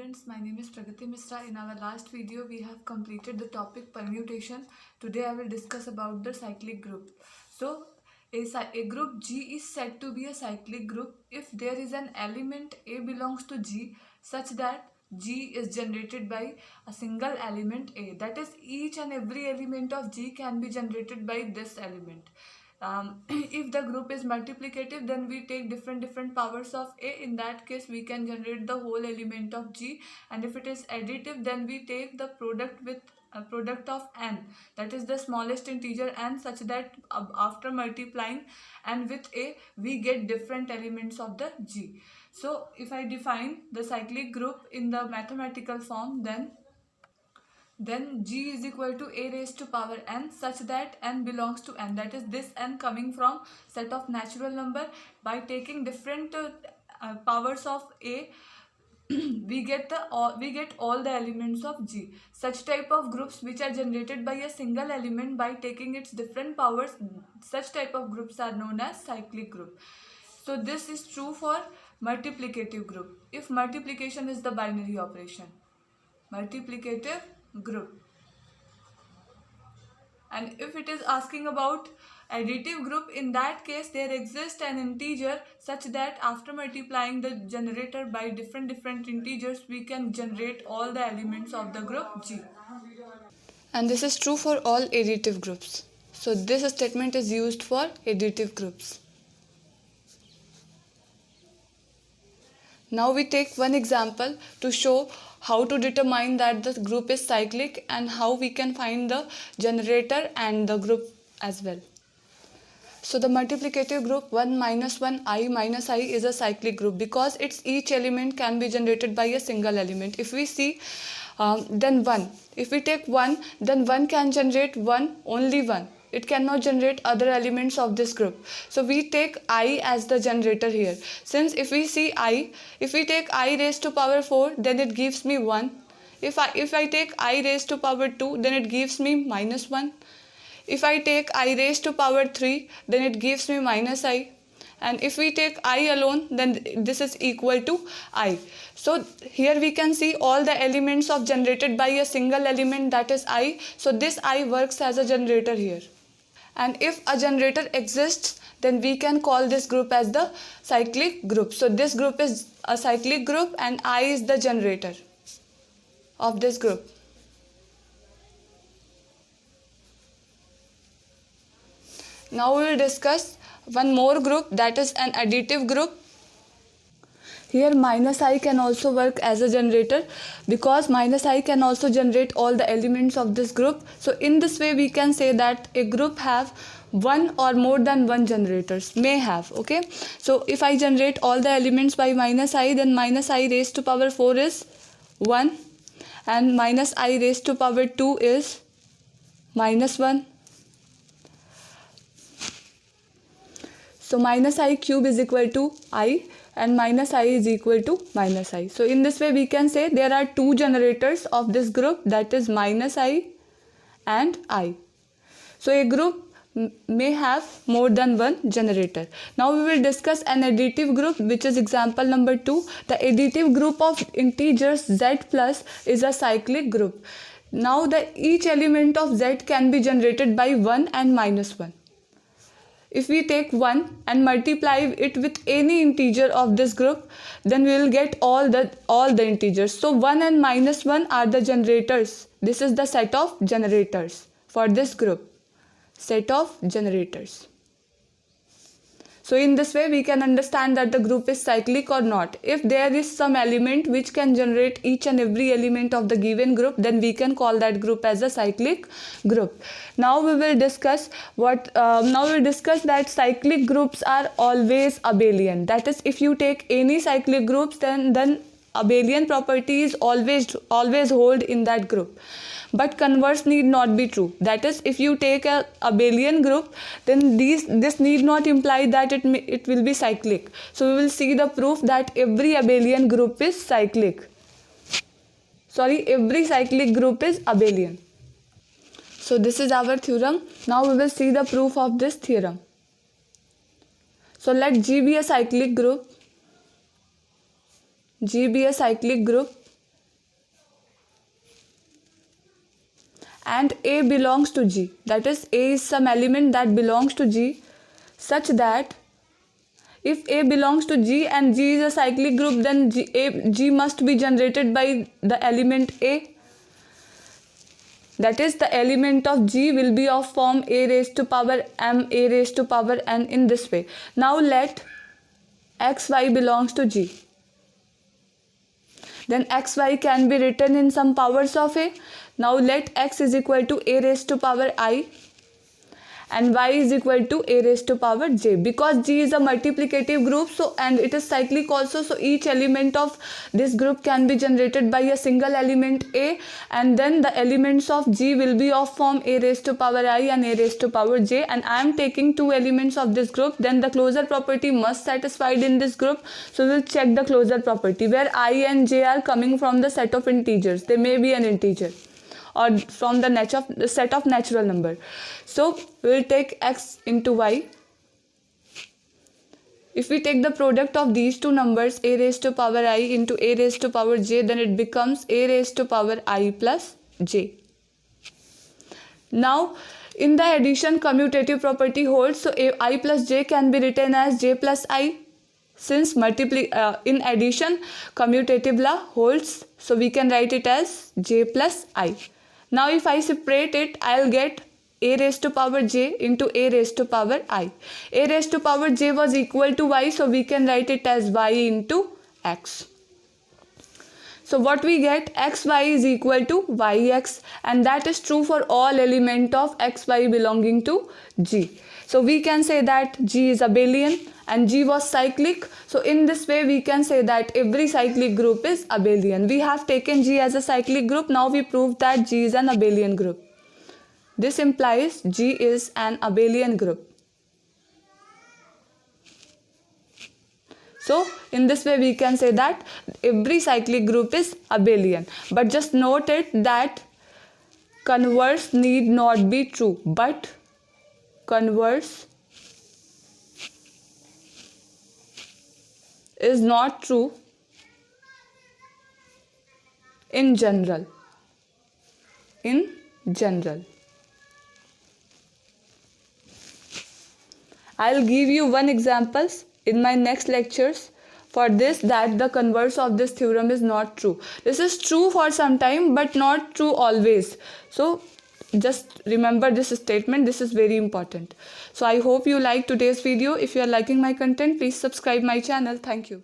students, my name is Pragati Misra. In our last video, we have completed the topic permutation. Today I will discuss about the cyclic group. So, a group G is said to be a cyclic group if there is an element A belongs to G such that G is generated by a single element A. That is, each and every element of G can be generated by this element. If the group is multiplicative, then we take different powers of A. In that case, we can generate the whole element of G. And if it is additive, then we take the product with product of n, that is the smallest integer n, such that after multiplying n with A, we get different elements of the G. So if I define the cyclic group in the mathematical form, then G is equal to A raised to power n such that n belongs to n, that is this n coming from set of natural number. By taking different powers of A, we get all the elements of G. Such type of groups which are generated by a single element by taking its different powers, such type of groups are known as cyclic group. So this is true for multiplicative group. If multiplication is the binary operation, multiplicative group. And if it is asking about additive group, in that case there exists an integer such that after multiplying the generator by different integers, we can generate all the elements of the group G. And this is true for all additive groups. So this statement is used for additive groups. Now we take one example to show how to determine that the group is cyclic and how we can find the generator and the group as well. So the multiplicative group 1 minus 1 I minus I is a cyclic group because its each element can be generated by a single element. If we see then 1, if we take 1, then 1 can generate only 1. It cannot generate other elements of this group. So we take I as the generator here. Since if we see I, if we take I raised to power 4, then it gives me 1. If I take I raised to power 2, then it gives me minus 1. If I take I raised to power 3, then it gives me minus I. And if we take I alone, then this is equal to I. So here we can see all the elements of generated by a single element, that is I. So this I works as a generator here. And if a generator exists, then we can call this group as the cyclic group. So this group is a cyclic group and I is the generator of this group. Now we will discuss one more group, that is an additive group. Here minus I can also work as a generator because minus I can also generate all the elements of this group. So in this way we can say that a group have one or more than one generators, may have, okay. So if I generate all the elements by minus I, then minus I raised to power 4 is 1 and minus I raised to power 2 is minus 1. So minus I cube is equal to I and minus I is equal to minus I. So in this way we can say there are two generators of this group, that is minus I and I. So a group may have more than one generator. Now we will discuss an additive group, which is example number 2. The additive group of integers z plus is a cyclic group. Now each element of z can be generated by 1 and minus 1. If we take 1 and multiply it with any integer of this group, then we will get all the integers. So 1 and minus 1 are the generators. This is the set of generators for this group. Set of generators. So in this way we can understand that the group is cyclic or not. If there is some element which can generate each and every element of the given group, then we can call that group as a cyclic group. Now we will discuss that cyclic groups are always abelian. That is, if you take any cyclic groups, then abelian property is always hold in that group. But converse need not be true. That is, if you take a abelian group, then this need not imply that it will be cyclic. So we will see the proof that every abelian group is cyclic. Every cyclic group is abelian. So this is our theorem. Now we will see the proof of this theorem. So let G be a cyclic group. G be a cyclic group and A belongs to G, that is A is some element that belongs to G, such that if A belongs to G and G is a cyclic group, then G must be generated by the element A. That is, the element of G will be of form A raised to power m, A raised to power n, in this way. Now let xy belongs to G. Then xy can be written in some powers of A. Now let x is equal to A raised to power I and y is equal to A raised to power j. Because G is a multiplicative group, so and it is cyclic also, so each element of this group can be generated by a single element A, and then the elements of G will be of form A raised to power I and A raised to power j, and I am taking two elements of this group, then the closure property must satisfied in this group. So we'll check the closure property, where I and j are coming from the set of integers. They may be an integer or from the set of natural number. So we will take x into y. If we take the product of these two numbers, A raised to power I into A raised to power j, then it becomes A raised to power I plus j. Now in the addition, commutative property holds, so I plus j can be written as j plus I. Since in addition commutative law holds, so we can write it as j plus I. Now if I separate it, I'll get A raised to power j into A raised to power I. A raised to power j was equal to y, so we can write it as y into x. So what we get, xy is equal to yx, and that is true for all element of xy belonging to G. So we can say that G is abelian and G was cyclic. So in this way we can say that every cyclic group is abelian. We have taken G as a cyclic group. Now we prove that G is an abelian group. This implies G is an abelian group. So in this way we can say that every cyclic group is abelian. But just note it that converse need not be true, but converse is not true in general. In general. I'll give you one example in my next lectures for this, that the converse of this theorem is not true. This is true for some time but not true always. So just remember this statement. This is very important. So I hope you liked today's video. If you are liking my content, please subscribe my channel. Thank you.